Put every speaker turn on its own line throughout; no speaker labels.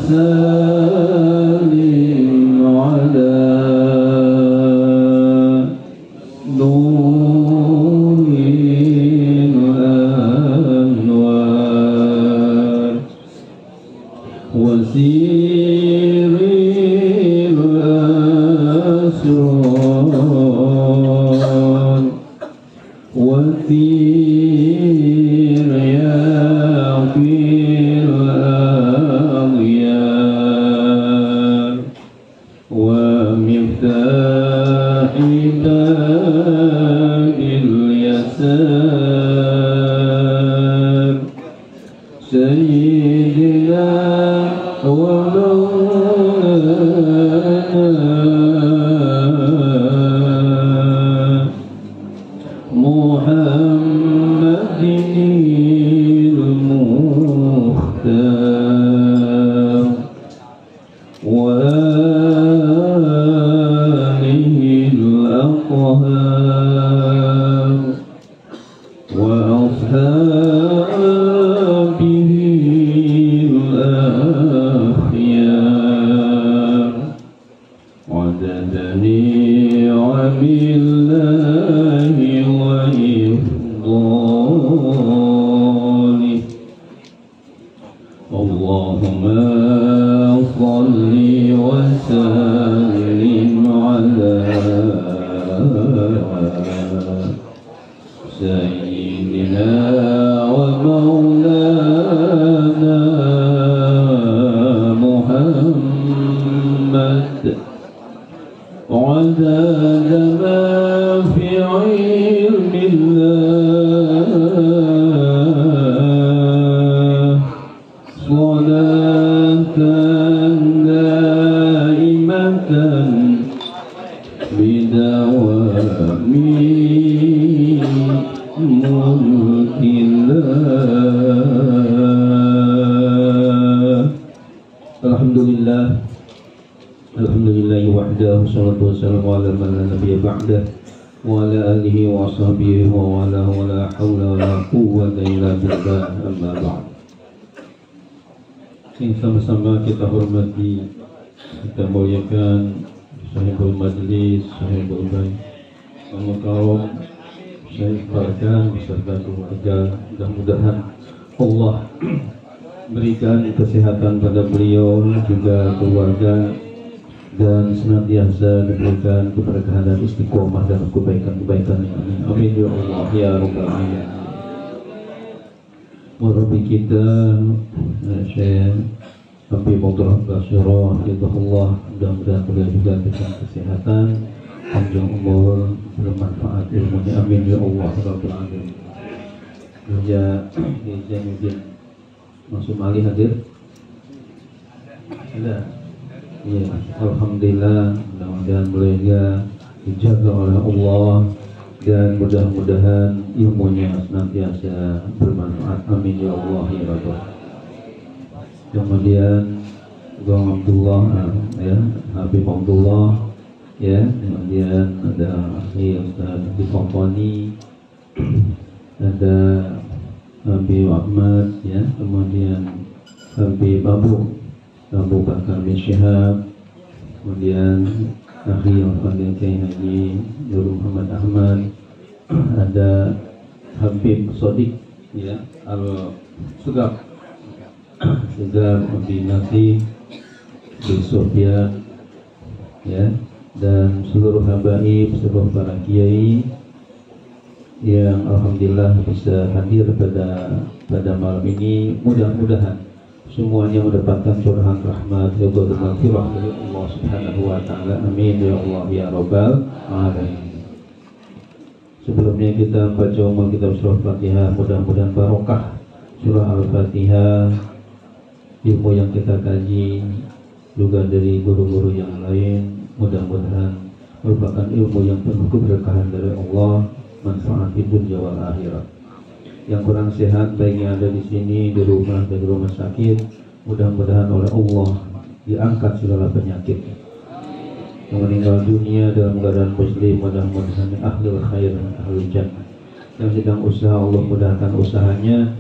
وسلم على نور الأنوار وسير الأسرار وثير يا الأغيار ومفتاح باب اليسار سيدنا ومولانا محمد المختار وآله الأطهار وأصحابه الأخيار عدد نعم الله وإفضاله اللهم صل وسلم على سيدنا ومولانا محمد عدد ما في علم الله صلاة دائمة بدوام ملك الله Alhamdulillah Alhamdulillahi wahdahu salatu wassalamu ala man la nabiyya ba'dah wa ala alihi wa sahbihi wa ala wa la hawla wa la quwwata illa billah amma ba'd. Yang sama-sama kita hormati, kita muliakan sahibul majlis, sahibul bait, kaum saya ikhbarkan beserta keluarga. Mudah-mudahan Allah berikan kesehatan pada beliau juga keluarga dan senantiasa diberikan keberkahan dan istiqomah dan kebaikan-kebaikan. Amin ya Allah ya rabbal alamin. Murabi kita Syekh Habib Abdullah Basyirah Allah, mudah-mudahan beliau juga diberikan kesehatan, panjang umur, bermanfaat ilmunya. Amin ya Allah rabbal alamin. Ya Zainuddin Masuk Ali hadir? Ada? Ya, alhamdulillah, mudah-mudahan beliau dijaga oleh Allah dan mudah-mudahan ilmunya senantiasa bermanfaat. Amin ya Allah ya Rabbal. Kemudian Bang Abdullah, ya, Habib Abdullah, ya, kemudian ada Ustaz di Komponi, ada Habib Ahmad, ya, kemudian Habib Abu Bakar bin Syihab, kemudian Akhi Al-Fadil Kiai Haji Nur Muhammad Ahmad, ada Habib Sodik, ya, Al-Sugab Habib Nasih bin Sofyan, ya, dan seluruh habaib, seluruh para kiai yang alhamdulillah bisa hadir pada malam ini. Mudah-mudahan semuanya mendapatkan curahan rahmat ridha dan maghfirah dari Allah Subhanahu wa taala. Amin ya Allah ya rabbal alamin. Sebelumnya kita baca umum kitab surah Al-Fatihah, mudah-mudahan barokah surah Al-Fatihah, ilmu yang kita kaji juga dari guru-guru yang lain, mudah-mudahan merupakan ilmu yang penuh keberkahan dari Allah, manfaat di dunia wal akhirat. Yang kurang sehat baik yang ada di sini, di rumah dan di rumah sakit, mudah-mudahan oleh Allah diangkat segala penyakit. Yang meninggal dunia dalam keadaan muslim, mudah-mudahan ahlul khair dan ahlul jannah. Yang sedang usaha, Allah mudahkan usahanya.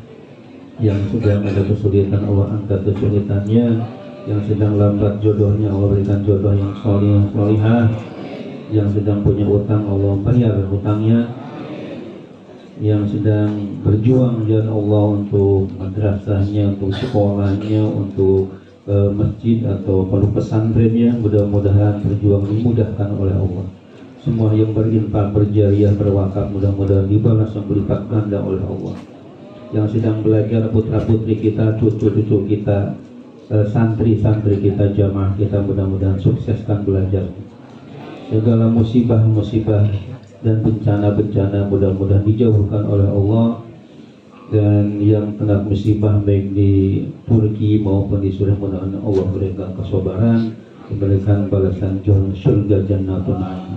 Yang sedang ada kesulitan, Allah angkat kesulitannya. yang sedang lambat jodohnya Allah berikan jodoh yang soleh, solihah, yang sedang punya utang Allah bayar hutangnya, yang sedang berjuang jalan Allah untuk madrasahnya, untuk sekolahnya, untuk masjid atau pondok pesantrennya, mudah-mudahan berjuang dimudahkan oleh Allah. Semua yang berinfak, berjariah, berwakaf, mudah-mudahan dibalas yang berlipat ganda oleh Allah. Yang sedang belajar, putra-putri kita, cucu-cucu kita, santri-santri kita, jamaah kita, mudah-mudahan sukseskan belajar. Segala musibah-musibah dan bencana-bencana mudah-mudahan dijauhkan oleh Allah. Dan yang kena musibah baik di Turki maupun di Suriah, mudah-mudahan Allah berikan kesabaran, memberikan balasan surga Jannatun Na'im.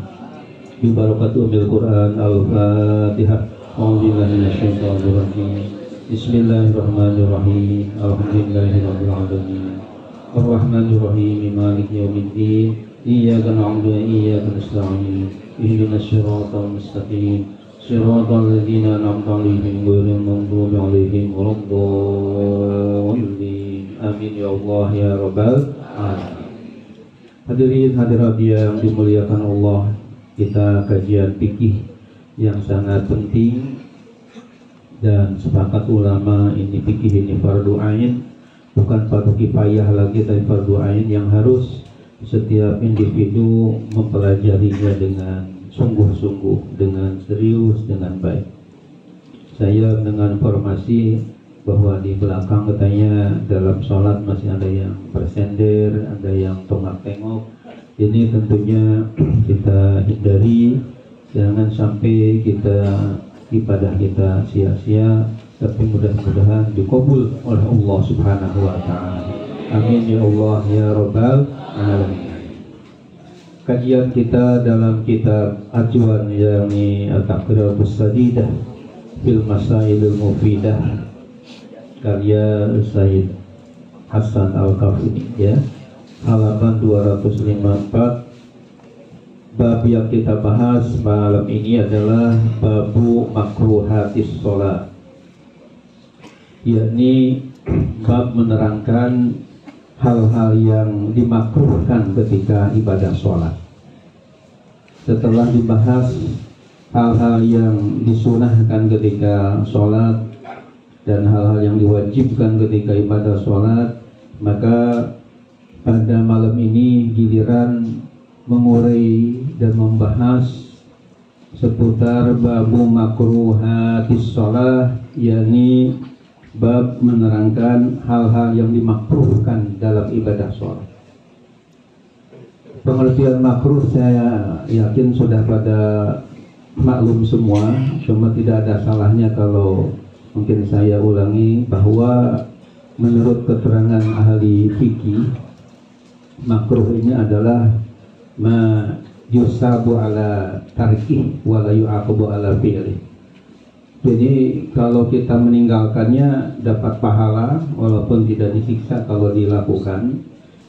Bi barakatu Ummul Quran. Al-Fatihah. A'udzubillahi minasyaitonir rajim. Bismillahirrahmanirrahim. Alhamdulillahirabbil alamin. Arrahmanir rahim. Maliki yaumiddin. Iyyaka na'budu wa iyyaka nasta'in. Ihdinas siratal mustaqim. Shiratal ladzina an'amta 'alaihim ghairil maghdubi 'alaihim waladdallin. Amin ya Allah ya rabbal alamin. Hadirin hadirat yang dimuliakan Allah, kita kajian fikih yang sangat penting, dan sepakat ulama ini fikih ini fardu ain, bukan fardu kifayah lagi, tapi fardu ain yang harus setiap individu mempelajarinya dengan sungguh-sungguh, dengan serius, dengan baik. Saya dengan informasi bahwa di belakang katanya dalam sholat masih ada yang bersender, ada yang tengok-tengok. Ini tentunya kita hindari, jangan sampai ibadah kita sia-sia, tapi mudah-mudahan dikabul oleh Allah Subhanahu wa Ta'ala. Amin ya Allah ya Rabbal alamin. Kajian kita dalam kitab Ajuan yakni At-Taqriratus Sadidah fil Masailil Mufidah karya Sayyid Hasan Al-Kafini, ya, halaman 254. Bab yang kita bahas malam ini adalah babu makruhatis sholat, yakni bab menerangkan hal-hal yang dimakruhkan ketika ibadah sholat. Setelah dibahas hal-hal yang disunahkan ketika sholat dan hal-hal yang diwajibkan ketika ibadah sholat, maka pada malam ini giliran mengurai dan membahas seputar babu makruhatis sholat, yakni bab menerangkan hal-hal yang dimakruhkan dalam ibadah sholat. Pengertian makruh saya yakin sudah pada maklum semua, cuma tidak ada salahnya kalau mungkin saya ulangi bahwa menurut keterangan ahli fikih, makruh ini adalah ma yusabu ala tarkih wa la yu'aqabu ala fi'lih. Jadi kalau kita meninggalkannya dapat pahala walaupun tidak disiksa kalau dilakukan.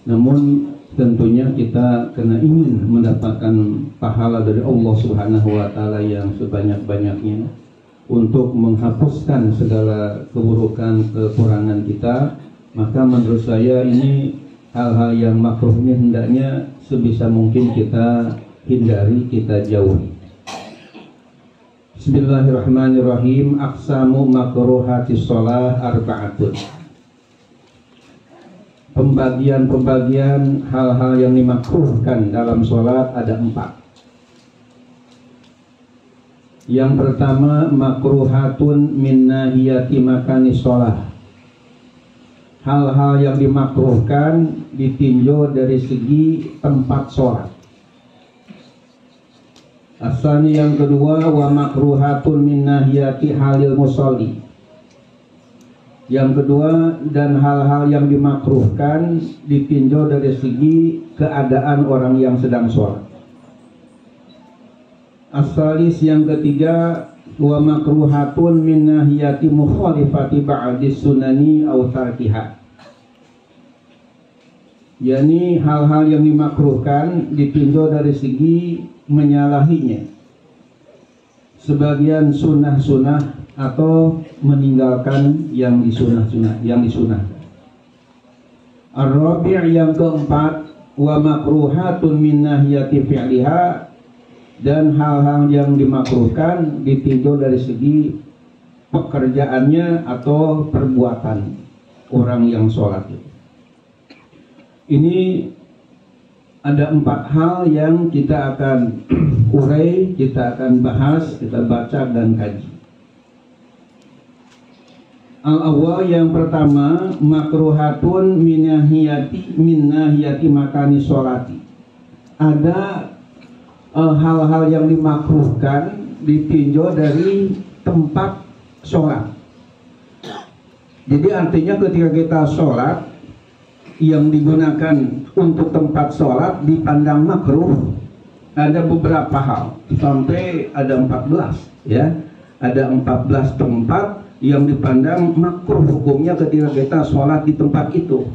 Namun tentunya kita kena ingin mendapatkan pahala dari Allah Subhanahu wa Ta'ala yang sebanyak-banyaknya untuk menghapuskan segala keburukan, kekurangan kita. Maka menurut saya ini hal-hal yang makruh ini hendaknya sebisa mungkin kita hindari, kita jauhi. Bismillahirrahmanirrahim. Aqsamu makruhatis sholah arba'atun. Pembagian-pembagian hal-hal yang dimakruhkan dalam sholat ada 4. Yang pertama, makruhatun min nahiyati makani sholah. Hal-hal yang dimakruhkan ditinjau dari segi tempat sholat. Asani yang kedua, wa makruhatun min nahiyati halil musolli. Yang kedua, dan hal-hal yang dimakruhkan ditinjau dari segi keadaan orang yang sedang sholat. Asalis yang ketiga, wa makruhatun min nahiyati mukhalifati ba'dis sunani aw tarkiha. Yani hal-hal yang dimakruhkan ditinjau dari segi menyalahinya sebagian sunnah-sunnah atau meninggalkan yang disunah. Ar-rabi' yang keempat, wa makruhatun min nahiyati fi'liha, dan hal-hal yang dimakruhkan ditinjau dari segi pekerjaannya atau perbuatan orang yang sholat. Ini ada 4 hal yang kita akan urai, kita akan bahas, kita baca dan kaji. Al-awwal yang pertama, makruhatun min nahiyati makani sholati. Ada hal-hal yang dimakruhkan ditinjau dari tempat sholat. Jadi artinya ketika kita sholat, yang digunakan untuk tempat sholat dipandang makruh. Ada beberapa hal, sampai ada 14 ya. Ada 14 tempat yang dipandang makruh hukumnya ketika kita sholat di tempat itu.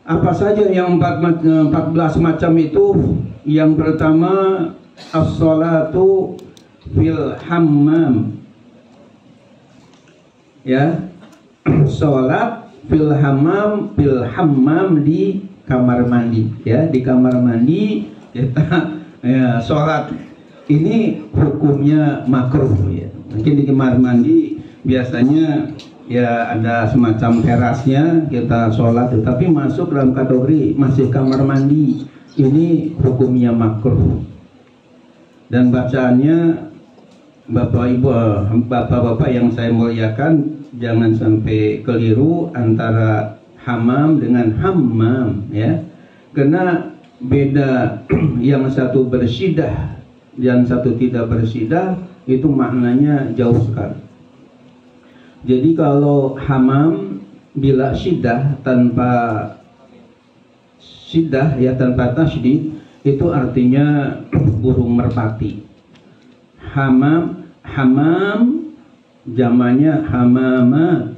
Apa saja yang 14 macam itu? Yang pertama, as-sholatu fil hammam. Ya, sholat fil hammam di kamar mandi. Ya, di kamar mandi kita ya, sholat. Ini hukumnya makruh ya. Mungkin di kamar mandi biasanya ya ada semacam terasnya kita sholat, tetapi masuk dalam kategori masih kamar mandi, ini hukumnya makruh. Dan bacaannya bapak-bapak yang saya muliakan, jangan sampai keliru antara hamam dengan hammam ya, karena beda. Yang satu bersidah dan satu tidak bersidah, itu maknanya jauh sekali. Jadi kalau hamam bila syiddah, tanpa syiddah ya, tanpa tasydid, itu artinya burung merpati. Hamam jamannya hamamat.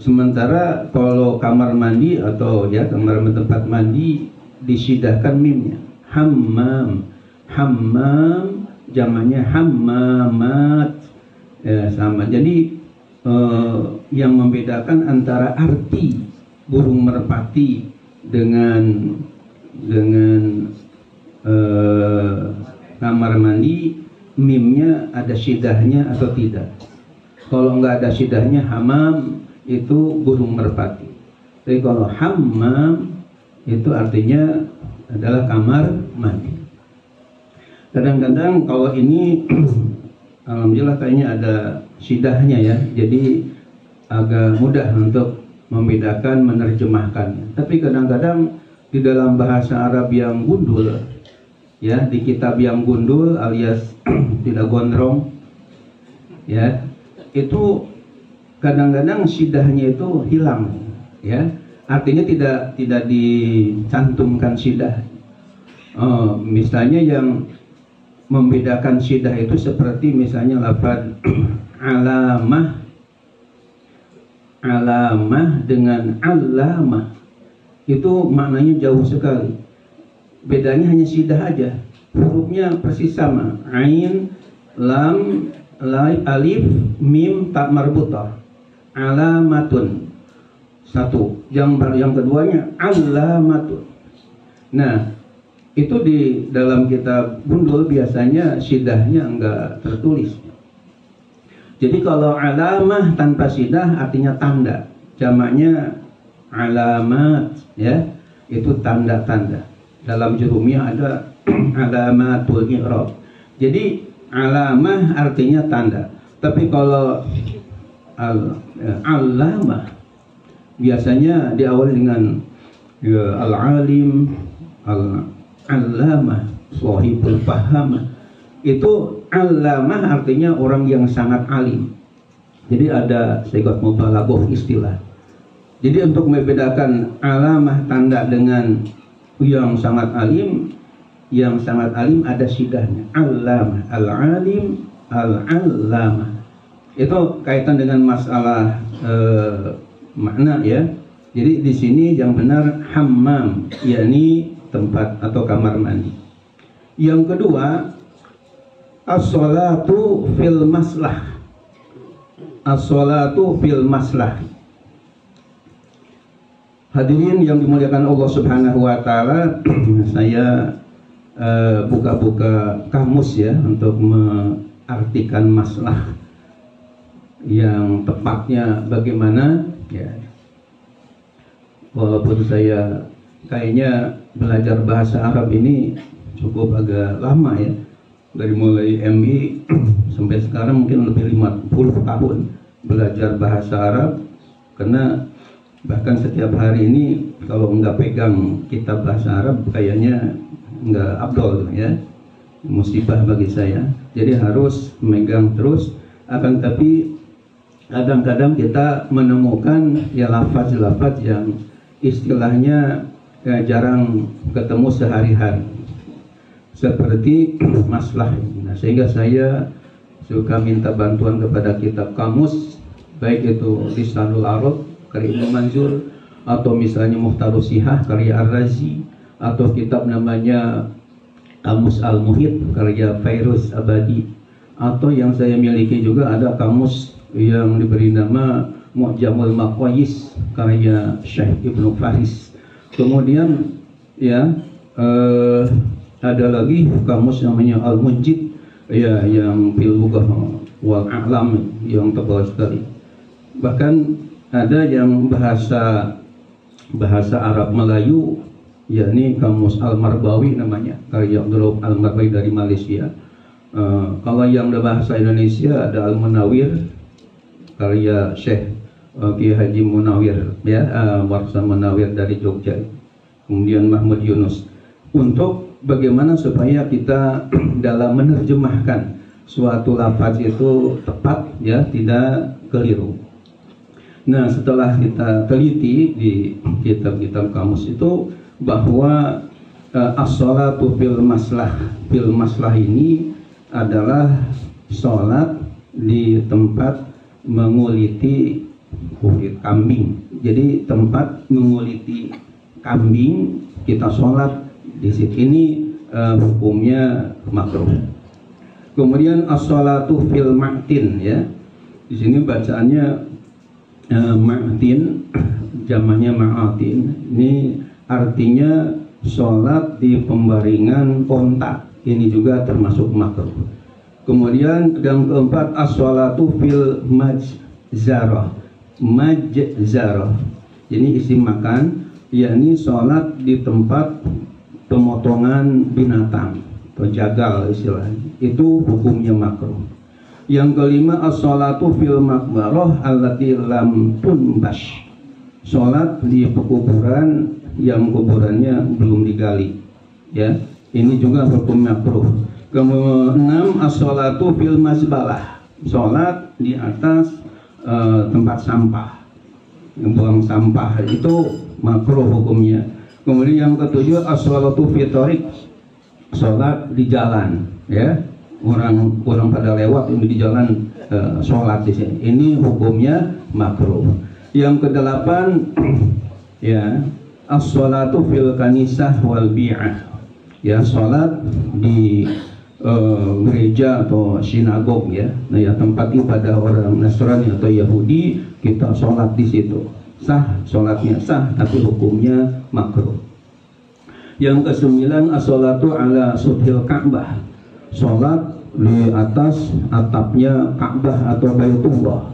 Sementara kalau kamar mandi atau ya kamar tempat mandi disyidahkan mimnya. Hammam jamannya hammamat. Ya, sama. Jadi yang membedakan antara arti burung merpati dengan kamar mandi, mimnya ada syidahnya atau tidak. Kalau nggak ada syidahnya, hamam itu burung merpati. Tapi kalau hammam itu artinya adalah kamar mandi. Kadang-kadang kalau ini alhamdulillah kayaknya ada syidahnya ya, jadi agak mudah untuk membedakan, menerjemahkannya. Tapi kadang-kadang di dalam bahasa Arab yang gundul ya, di kitab yang gundul alias tidak gondrong ya, itu kadang-kadang syidahnya itu hilang ya, artinya tidak dicantumkan syiddah. Misalnya yang membedakan syiddah itu seperti misalnya lafaz alamah dengan alamah, itu maknanya jauh sekali. Bedanya hanya syiddah aja, hurufnya persis sama, ain, lam, alif, mim, tak marbutah. Alamatun satu, yang keduanya alamatun. Nah, itu di dalam kitab gundul biasanya syidahnya enggak tertulis. Jadi kalau alamah tanpa syiddah artinya tanda, jamaknya alamat ya, itu tanda-tanda. Dalam jurumiyah ada alamatul i'rab. Jadi alamah artinya tanda. Tapi kalau alamah biasanya diawali dengan ya, al-alim, al-allamah, shahibul fahamah. Itu alamah artinya orang yang sangat alim. Jadi ada sigat mubalaghah istilah. Jadi untuk membedakan alamah tanda dengan yang sangat alim, ada syidahnya. Allamah, al-alim, al-allamah. Itu kaitan dengan masalah makna ya. Jadi di sini yang benar hammam, yakni tempat atau kamar mandi. Yang kedua, as-sholatu fil maslah. As-sholatu fil maslah.
Hadirin yang dimuliakan Allah Subhanahu wa taala, saya buka-buka kamus ya untuk mengartikan masalah yang tepatnya bagaimana ya. Walaupun saya kayaknya belajar bahasa Arab ini cukup agak lama ya, dari mulai MI sampai sekarang mungkin lebih 50 tahun belajar bahasa Arab, karena bahkan setiap hari ini kalau nggak pegang kitab bahasa Arab kayaknya nggak afdol ya, musibah bagi saya. Jadi harus megang terus. Akan tapi kadang-kadang kita menemukan ya lafaz-lafaz yang istilahnya jarang ketemu sehari-hari, seperti masalah. Nah, sehingga saya suka minta bantuan kepada kitab kamus, baik itu Lisanul Arab karya Ibnu Manzur, atau misalnya Muhtarus Sihah karya Ar-Razi, atau kitab namanya Kamus Al-Muhit karya Fairuz Abadi, atau yang saya miliki juga ada kamus yang diberi nama Mu'jamul Maqayis karya Syekh Ibnu Faris. Kemudian ya ada lagi kamus namanya Al-Munjid ya, yang fil lughah wal a'lam, yang tebal sekali. Bahkan ada yang bahasa Arab Melayu, yakni kamus Al-Marbawi namanya, karya Abdullah Al-Marbawi dari Malaysia. Kalau yang bahasa Indonesia ada Al-Munawir karya Syekh Kiai Haji Munawir ya, Warsa Munawir dari Jogja. Kemudian Mahmud Yunus, untuk bagaimana supaya kita dalam menerjemahkan suatu lafaz itu tepat ya, tidak keliru. Nah, setelah kita teliti di kitab-kitab kamus itu bahwa as-sholatu fil maslah ini adalah sholat di tempat menguliti kulit kambing. Jadi tempat menguliti kambing kita sholat di sini hukumnya makruh. Kemudian as-sholatu fil ma'tin ya. Di sini bacaannya ma'tin, jamannya ma'atin. Ini artinya sholat di pembaringan onta. Ini juga termasuk makruh. Kemudian yang keempat as-sholatu fil majzarah. Majzarah. Ini isim makan, yakni sholat di tempat pemotongan binatang atau jagal istilahnya. Itu hukumnya makruh. Yang kelima as-sholatu fil maqbarah allati lam tunbash. Sholat di pekuburan yang kuburannya belum digali. Ya, ini juga hukum makruh. Kemudian as-sholatu fil mazbalah. Sholat di atas tempat sampah, buang sampah, itu makruh hukumnya. Kemudian yang ketujuh as-sholatu fi thariq. Sholat di jalan ya. Orang pada lewat ini di jalan sholat di sini. Ini hukumnya makruh. Yang kedelapan ya as-sholatu fil kanisah wal bi'ah. Ya, sholat di gereja atau sinagog ya. Nah, ya tempat ibadah orang Nasrani atau Yahudi, kita sholat di situ. Sah, sholatnya sah, tapi hukumnya makruh. Yang kesembilan as-sholatu ala suthil Ka'bah. Sholat di atas atapnya Ka'bah atau Baitullah.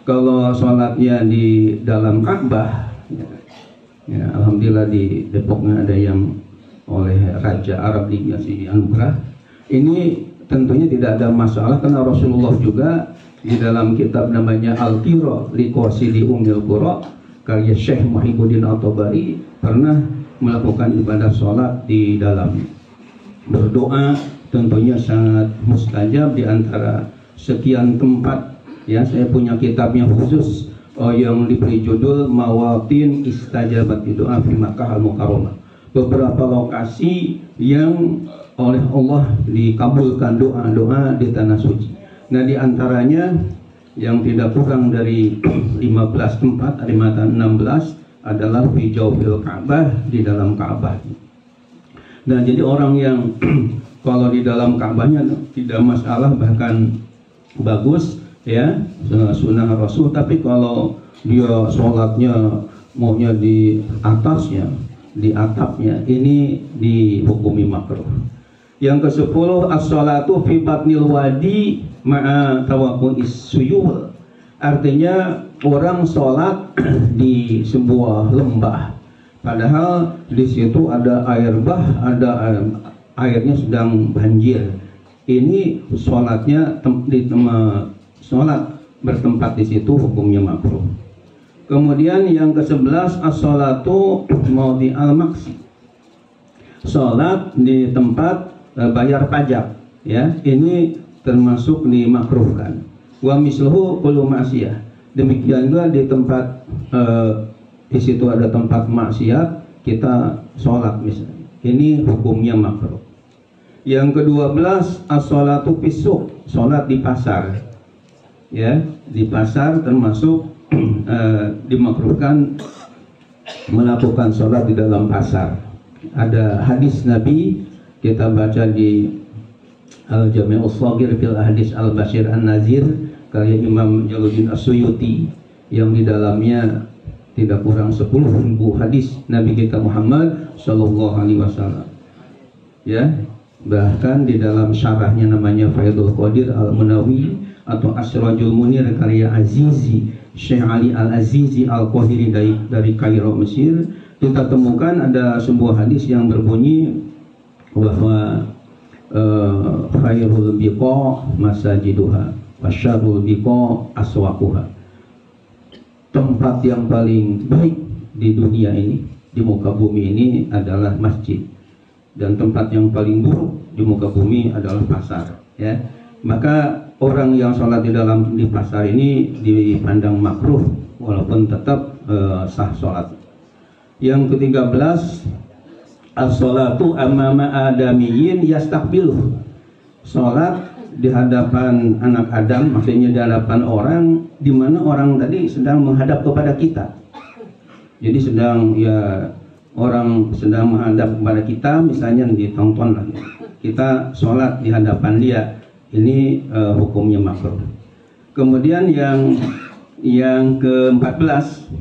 Kalau sholatnya di dalam Ka'bah ya, alhamdulillah di Depoknya ada yang oleh Raja Arab dikasih anugerah. Ini tentunya tidak ada masalah, karena Rasulullah juga di dalam kitab namanya Al-Qira li Qasidi Ummil Qura karya Syekh Muhyiddin At-Tabari pernah melakukan ibadah sholat di dalam. Berdoa tentunya sangat mustajab di antara sekian tempat ya. Saya punya kitabnya khusus yang diberi judul Mawatin Istajabat Doa fi Makkah Al-Mukarramah. Beberapa lokasi yang oleh Allah dikabulkan doa-doa di tanah suci. Nah, di antaranya yang tidak kurang dari 15 tempat, ada 16 adalah fi jawfil Ka'bah, di dalam Ka'bah. Nah, jadi orang yang kalau di dalam Ka'bahnya tidak masalah, bahkan bagus ya, sunnah Rasul. Tapi kalau dia sholatnya maunya di atasnya, di atapnya, ini dihukumi makruh. Yang ke-10 as-sholatu fi batnil wadi ma'a tawaqqu'is suyul. Artinya orang sholat di sebuah lembah, padahal di situ ada air bah, ada airnya sedang banjir. Ini sholatnya sholat bertempat di situ hukumnya makruh. Kemudian yang ke-11 as-sholatu maudi al-maksi. Sholat di tempat bayar pajak, ya, ini termasuk dimakruhkan. Wa misluhu kullu ma'siyah. Demikian juga di tempat di situ ada tempat maksiat, kita sholat misalnya, ini hukumnya makruh. Yang ke-12 as-sholatu fisuk, sholat di pasar, ya, di pasar termasuk dimakruhkan melakukan sholat di dalam pasar. Ada hadis Nabi, kita baca di Al-Jami'us Shaghir fil Hadis Al-Bashir An-Nazir karya Imam Jalaluddin As-Suyuti, yang di dalamnya tidak kurang 10.000 hadis Nabi kita Muhammad Sallallahu Alaihi Wasallam, ya. Bahkan di dalam syarahnya namanya Faidul Qadir Al-Munawi atau Asrajul Munir karya Azizi, Syekh Ali Al-Azizi Al-Qahiri dari Kairo, Mesir, kita temukan ada sebuah hadis yang berbunyi bahwa khairul biqa masajiduha wasyarrul biqa aswaquha. Tempat yang paling baik di dunia ini, di muka bumi ini adalah masjid, dan tempat yang paling buruk di muka bumi adalah pasar, ya. Maka orang yang sholat di pasar ini dipandang makruh walaupun tetap sah sholat. Yang ke-13 as-sholatu amama adamiyyin yastaqbiluh. Sholat di hadapan anak Adam, maksudnya di hadapan orang, di mana orang tadi sedang menghadap kepada kita. Jadi sedang, ya, orang sedang menghadap kepada kita, misalnya ditonton lagi, kita sholat di hadapan dia, ini hukumnya makruh. Kemudian yang ke-14,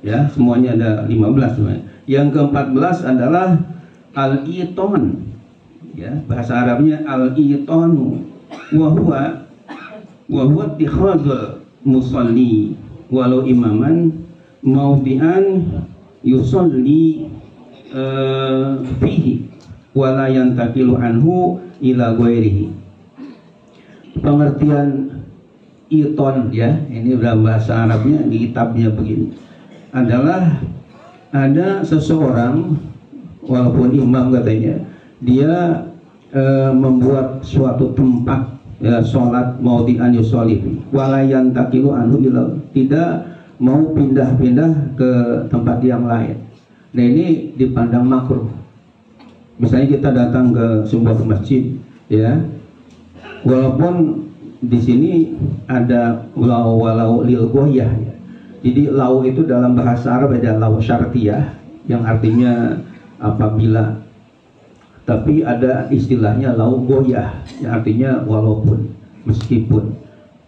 ya, semuanya ada 15 semuanya. Yang ke-14 adalah al-iton, ya, bahasa Arabnya al-itonu, wa huwa ittikhadul musalli walau imaman maudi'an yusalli fihi wala yantaqilu anhu ila ghairihi. Pengertian iton, ya, ini dalam bahasa Arabnya di kitabnya begini, adalah ada seseorang walaupun imam katanya, dia membuat suatu tempat, ya, sholat maudhi'an yusolli wala yantaqilu anhu ila, tidak mau pindah-pindah ke tempat yang lain. Nah, ini dipandang makruh. Misalnya kita datang ke sebuah masjid, ya, walaupun di sini ada walau lil goyah, ya. Jadi lau itu dalam bahasa Arab ada lau syartiyah yang artinya apabila, tapi ada istilahnya lau goyah yang artinya walaupun, meskipun,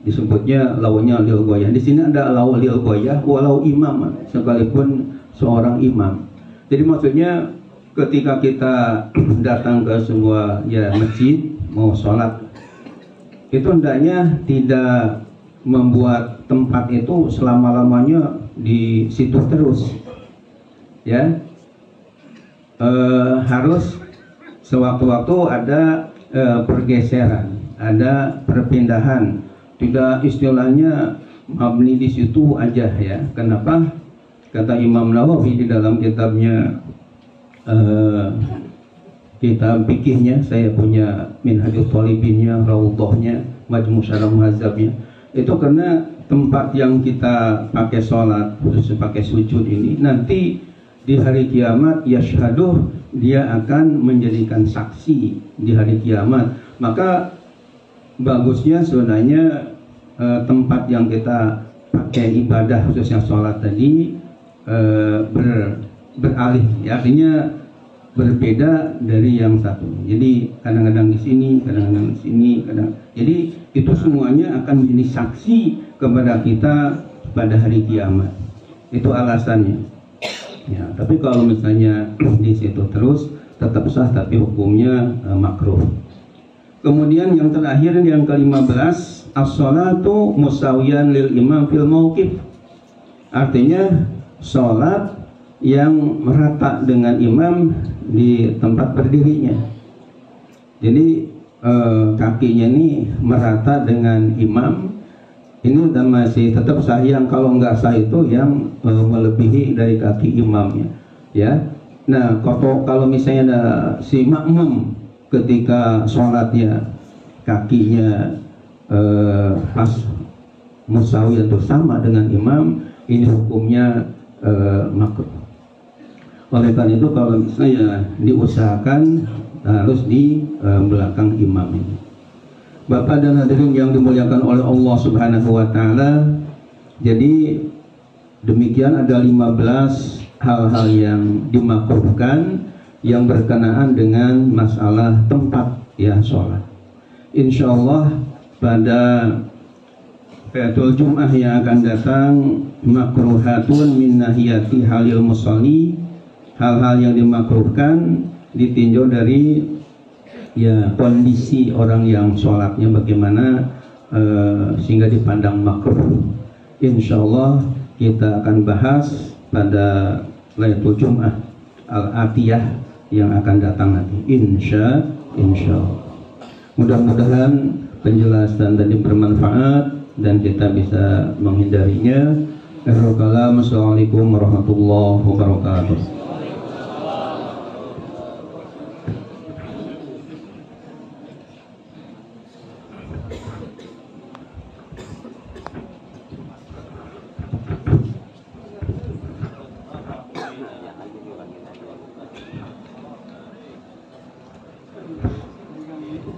disebutnya launya lil goyah. Di sini ada lau lil goyah walau imam, sekalipun seorang imam. Jadi maksudnya ketika kita datang ke sebuah, ya, masjid mau sholat, itu hendaknya tidak membuat tempat itu selama-lamanya di situ terus, ya. Harus sewaktu-waktu ada pergeseran, ada perpindahan, tidak istilahnya mabni di situ aja, ya. Kenapa? Kata Imam Nawawi di dalam kitabnya, kitab fikihnya, saya punya Minhajul Thalibinnya, Raudhahnya, Majmu' Syarah Muhadzabnya, itu karena tempat yang kita pakai sholat, khusus pakai sujud ini, nanti di hari kiamat yashhaduh, dia akan menjadikan saksi di hari kiamat. Maka bagusnya sebenarnya tempat yang kita pakai ibadah khususnya sholat tadi beralih, ya, artinya berbeda dari yang satu. Jadi kadang-kadang di sini, kadang-kadang di sini, jadi itu semuanya akan menjadi saksi kepada kita pada hari kiamat. Itu alasannya. Ya, tapi kalau misalnya di situ terus tetap sah tapi hukumnya makruh. Kemudian yang terakhir yang ke-15, as-sholatu musawiyan lil imam fil mauqif. Artinya sholat yang merata dengan imam di tempat berdirinya. Jadi kakinya ini merata dengan imam. Ini dan masih tetap sah. Yang kalau nggak sah itu yang melebihi dari kaki imamnya, ya. Nah, kalau misalnya ada si makmum ketika sholatnya kakinya pas musawi atau sama dengan imam, ini hukumnya makruh. Oleh karena itu kalau misalnya diusahakan harus di belakang imam ini. Bapak dan hadirin yang dimuliakan oleh Allah Subhanahu wa taala. Jadi demikian ada 15 hal-hal yang dimakruhkan yang berkenaan dengan masalah tempat ya sholat. Insya Allah pada Fatul Jum'ah yang akan datang, makruhatun min nahiyati halil musalli, hal-hal yang dimakruhkan ditinjau dari ya kondisi orang yang sholatnya bagaimana sehingga dipandang makruh. Insya Allah kita akan bahas pada Lailatul Jum'ah Al-Atiyah yang akan datang nanti. Insya Allah. Mudah-mudahan penjelasan tadi bermanfaat dan kita bisa menghindarinya. Assalamualaikum warahmatullahi wabarakatuh.